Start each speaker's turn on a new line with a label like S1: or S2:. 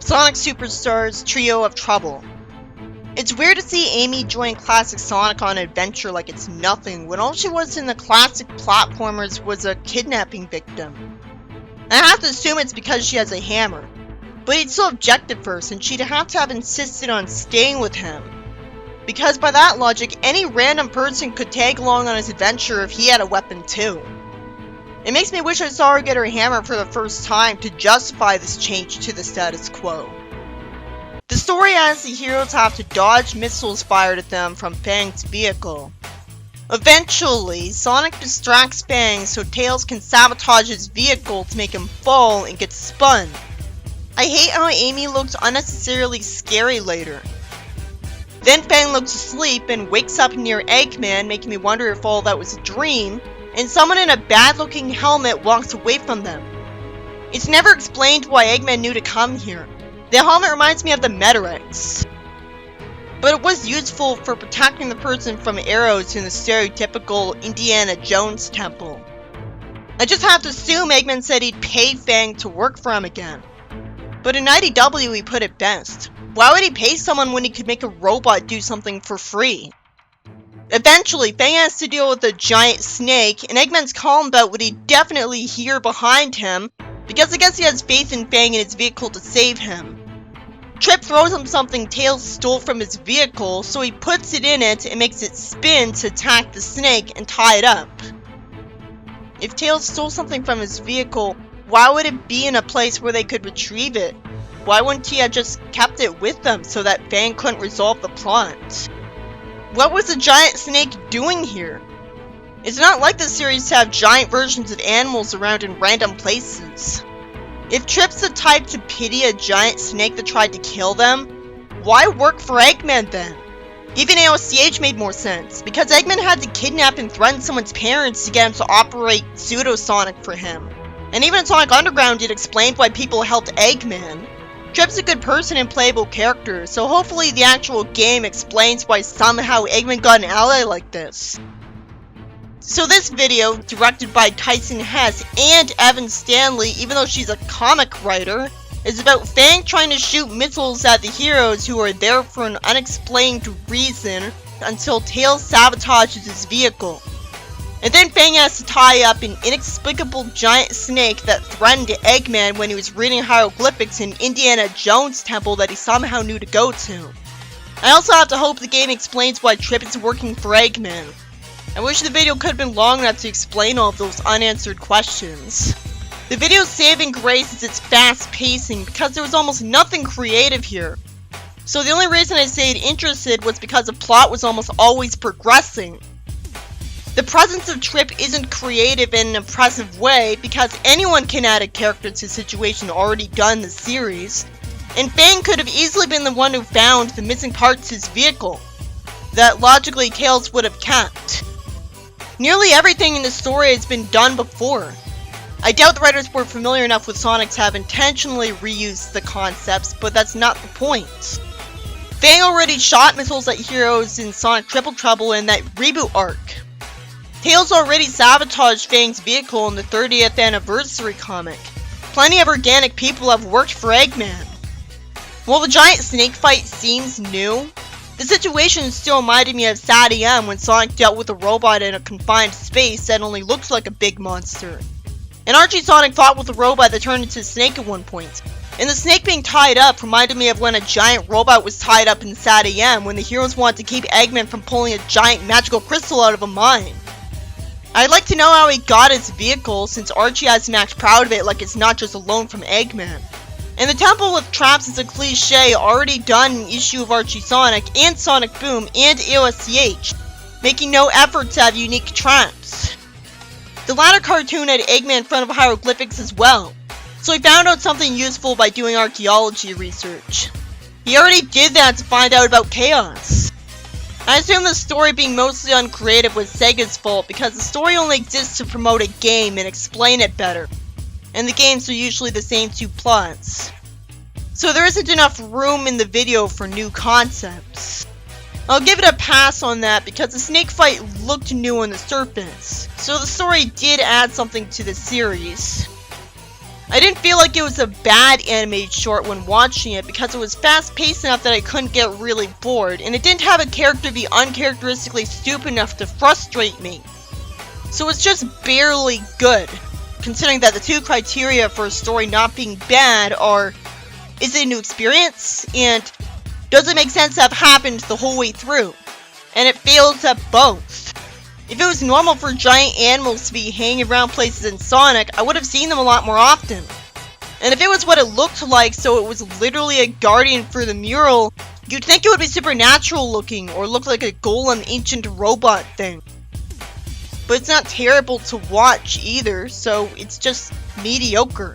S1: Sonic Superstars Trio of Trouble. It's weird to see Amy join classic Sonic on an adventure like it's nothing, when all she was in the classic platformers was a kidnapping victim. I have to assume it's because she has a hammer, but he'd still objected first, and she'd have to have insisted on staying with him. Because by that logic, any random person could tag along on his adventure if he had a weapon too. It makes me wish I saw her get her hammer for the first time to justify this change to the status quo. The story has the heroes have to dodge missiles fired at them from Fang's vehicle. Eventually, Sonic distracts Fang so Tails can sabotage his vehicle to make him fall and get spun. I hate how Amy looks unnecessarily scary later. Then Fang looks asleep and wakes up near Eggman, making me wonder if all that was a dream, and someone in a bad-looking helmet walks away from them. It's never explained why Eggman knew to come here. The helmet reminds me of the Metarex. But it was useful for protecting the person from arrows in the stereotypical Indiana Jones temple. I just have to assume Eggman said he'd pay Fang to work for him again. But in IDW he put it best. Why would he pay someone when he could make a robot do something for free? Eventually, Fang has to deal with a giant snake, and Eggman's calm about what he'd definitely hear behind him, because I guess he has faith in Fang and his vehicle to save him. Trip throws him something Tails stole from his vehicle, so he puts it in it and makes it spin to attack the snake and tie it up. If Tails stole something from his vehicle, why would it be in a place where they could retrieve it? Why wouldn't he have just kept it with them so that Fang couldn't resolve the plot? What was the giant snake doing here? It's not like the series to have giant versions of animals around in random places. If Trip's the type to pity a giant snake that tried to kill them, why work for Eggman then? Even AOCH made more sense, because Eggman had to kidnap and threaten someone's parents to get him to operate Pseudo-Sonic for him. And even in Sonic Underground it explained why people helped Eggman. Trip's a good person and playable character, so hopefully the actual game explains why somehow Eggman got an ally like this. So this video, directed by Tyson Hess and Evan Stanley, even though she's a comic writer, is about Fang trying to shoot missiles at the heroes who are there for an unexplained reason until Tails sabotages his vehicle. And then Fang has to tie up an inexplicable giant snake that threatened Eggman when he was reading hieroglyphics in Indiana Jones temple that he somehow knew to go to. I also have to hope the game explains why Trip is working for Eggman. I wish the video could have been long enough to explain all of those unanswered questions. The video's saving grace is its fast pacing because there was almost nothing creative here. So the only reason I stayed interested was because the plot was almost always progressing. The presence of Trip isn't creative in an impressive way because anyone can add a character to a situation already done in the series, and Fang could have easily been the one who found the missing parts to his vehicle that logically Tails would have kept. Nearly everything in the story has been done before. I doubt the writers were familiar enough with Sonic to have intentionally reused the concepts, but that's not the point. Fang already shot missiles at heroes in Sonic Triple Trouble in that reboot arc. Tails already sabotaged Fang's vehicle in the 30th anniversary comic. Plenty of organic people have worked for Eggman. While the giant snake fight seems new, the situation still reminded me of Sad EM when Sonic dealt with a robot in a confined space that only looks like a big monster. And Archie Sonic fought with a robot that turned into a snake at one point. And the snake being tied up reminded me of when a giant robot was tied up in Sad EM when the heroes wanted to keep Eggman from pulling a giant magical crystal out of a mine. I'd like to know how he got his vehicle, since Archie has him act proud of it like it's not just a loan from Eggman. And the Temple with Traps is a cliche already done in an issue of Archie Sonic and Sonic Boom and AOSCH, making no effort to have unique traps. The latter cartoon had Eggman in front of hieroglyphics as well, so he found out something useful by doing archaeology research. He already did that to find out about Chaos. I assume the story being mostly uncreative was Sega's fault because the story only exists to promote a game and explain it better, and the games are usually the same two plots. So there isn't enough room in the video for new concepts. I'll give it a pass on that because the snake fight looked new on the surface, so the story did add something to the series. I didn't feel like it was a bad animated short when watching it because it was fast-paced enough that I couldn't get really bored, and it didn't have a character be uncharacteristically stupid enough to frustrate me. So it's just barely good, considering that the two criteria for a story not being bad are, is it a new experience, and does it make sense to have happened the whole way through? And it fails at both. If it was normal for giant animals to be hanging around places in Sonic, I would have seen them a lot more often. And if it was what it looked like, so it was literally a guardian for the mural, you'd think it would be supernatural looking, or look like a golem ancient robot thing. But it's not terrible to watch either, so it's just mediocre.